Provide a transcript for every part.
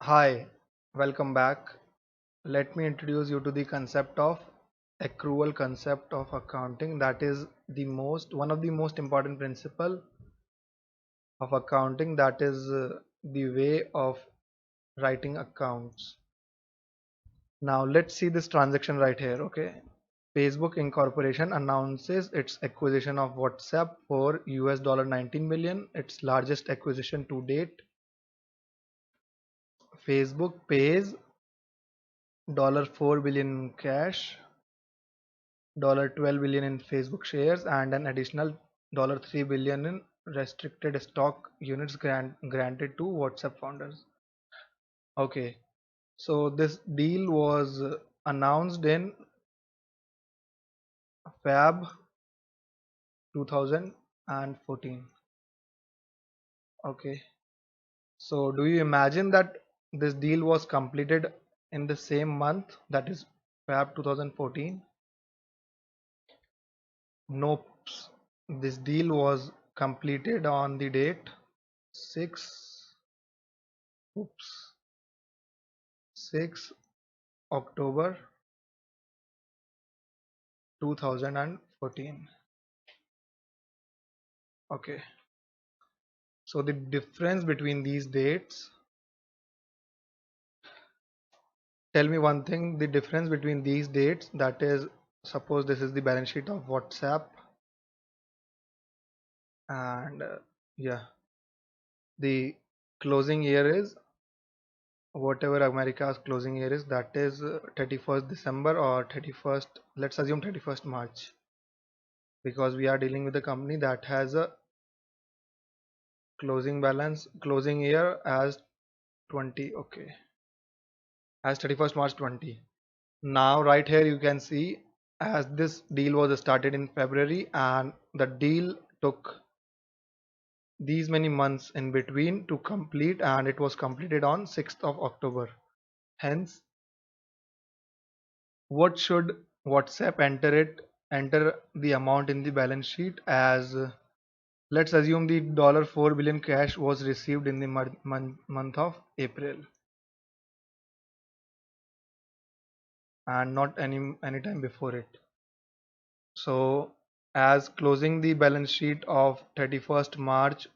Hi, welcome back. Let me introduce you to the concept of accrual concept of accounting. That is the most one of the most important principle of accounting. That is the way of writing accounts. Now let's see this transaction right here. Okay, Facebook Incorporation announces its acquisition of WhatsApp for US 19 million, its largest acquisition to date. Facebook pays $4 billion in cash, $12 billion in Facebook shares, and an additional $3 billion in restricted stock units granted to WhatsApp founders. Okay, so this deal was announced in Feb 2014. Okay, so do you imagine that this deal was completed in the same month, that is Feb 2014? Nope. This deal was completed on the date 6 oops 6 October 2014. Okay, so the difference between these dates, tell me one thing, the difference between these dates, that is, suppose this is the balance sheet of WhatsApp, and yeah, the closing year is whatever America's closing year is, that is 31st December or 31st, let's assume 31st March, because we are dealing with a company that has a closing year as 20. Okay, as 31st March 20. Now right here you can see, as this deal was started in February and the deal took these many months in between to complete, and it was completed on 6th of October. Hence, what should WhatsApp enter the amount in the balance sheet as, let's assume the $4 billion cash was received in the month of April and not any time before it. So as closing the balance sheet of 31st March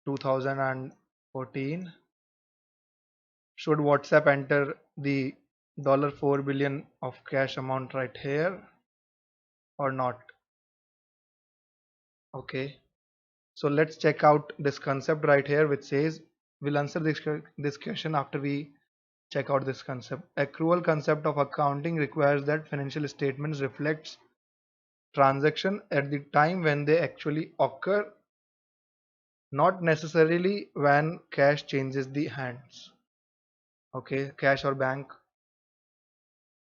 2014, should WhatsApp enter the $4 billion of cash amount right here or not? Okay, so let's check out this concept right here, which says, we'll answer this question after we check out this concept. Accrual concept of accounting requires that financial statements reflects transaction at the time when they actually occur, not necessarily when cash changes the hands. Okay, cash or bank.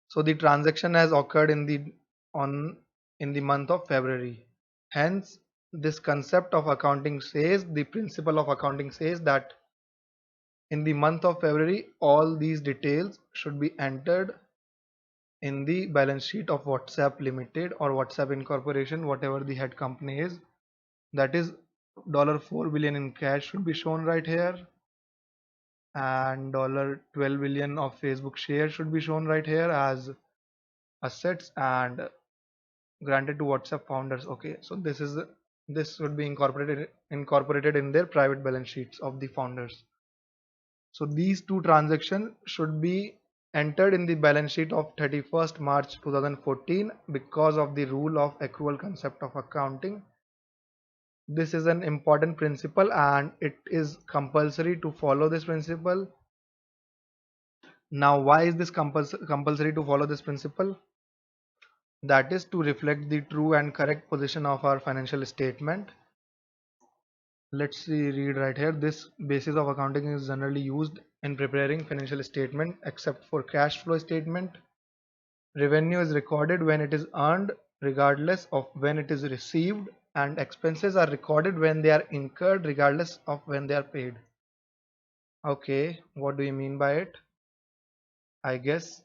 So the transaction has occurred on in the month of February. Hence, this concept of accounting says, the principle of accounting says that in the month of February, all these details should be entered in the balance sheet of WhatsApp Limited or WhatsApp Incorporation, whatever the head company is. That is, $4 billion in cash should be shown right here, and $12 billion of Facebook shares should be shown right here as assets and granted to WhatsApp founders. Okay, so this should be incorporated in their private balance sheets of the founders. So these two transactions should be entered in the balance sheet of 31st March 2014 because of the rule of accrual concept of accounting. This is an important principle and it is compulsory to follow this principle. Now, why is this compulsory to follow this principle? That is to reflect the true and correct position of our financial statement. Let's see, read right here. This basis of accounting is generally used in preparing financial statement except for cash flow statement. Revenue is recorded when it is earned regardless of when it is received, and expenses are recorded when they are incurred regardless of when they are paid. Okay, what do you mean by it? I guess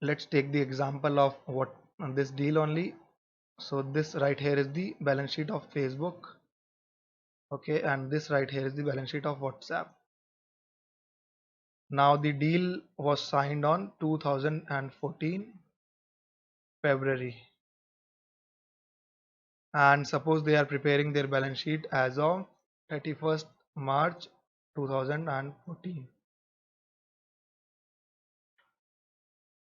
let's take the example of what this deal only. So this right here is the balance sheet of Facebook. Okay, and this right here is the balance sheet of WhatsApp. Now the deal was signed on 2014 February, and suppose they are preparing their balance sheet as of 31st March 2014,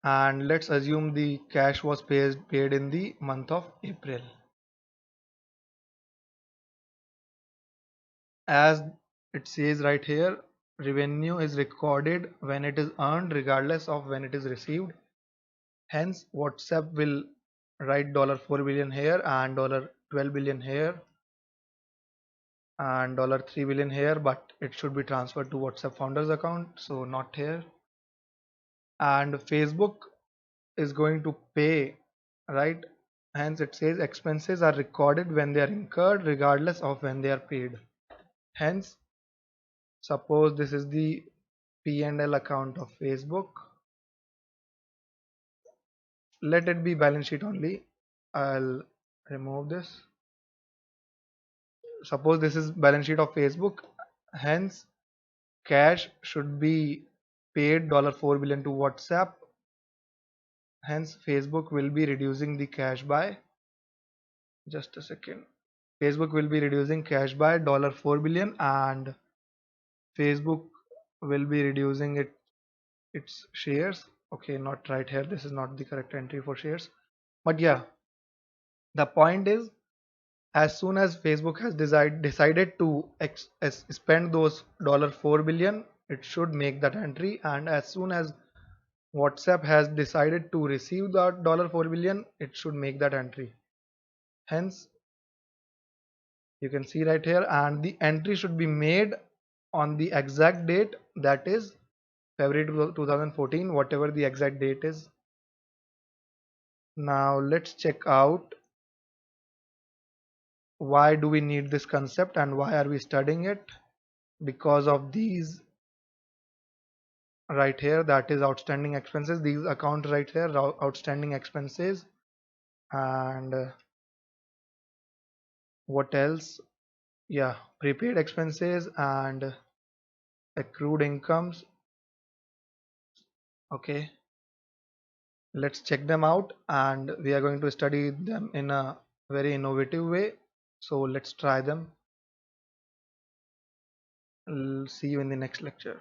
and let's assume the cash was paid in the month of April. As it says right here, revenue is recorded when it is earned regardless of when it is received. Hence WhatsApp will write $4 billion here and $12 billion here and $3 billion here, but it should be transferred to WhatsApp founders account, so not here. And Facebook is going to pay, right? Hence it says expenses are recorded when they are incurred regardless of when they are paid. Hence, suppose this is the P&L account of Facebook. Let it be balance sheet only. I'll remove this. Suppose this is balance sheet of Facebook. Hence, cash should be paid $4 billion to WhatsApp. Hence, Facebook will be reducing the cash by, just a second. Facebook will be reducing cash by $4 billion, and Facebook will be reducing its shares. Okay, not right here. This is not the correct entry for shares. But yeah, the point is, as soon as Facebook has decided to spend those $4 billion, it should make that entry, and as soon as WhatsApp has decided to receive that $4 billion, it should make that entry. Hence, you can see right here, and the entry should be made on the exact date, that is February 2014, whatever the exact date is. Now let's check out why do we need this concept and why are we studying it. Because of these right here, that is outstanding expenses, these accounts right here, outstanding expenses, and what else, yeah, prepaid expenses and accrued incomes. Okay, let's check them out, and we are going to study them in a very innovative way, so let's try them. I'll see you in the next lecture.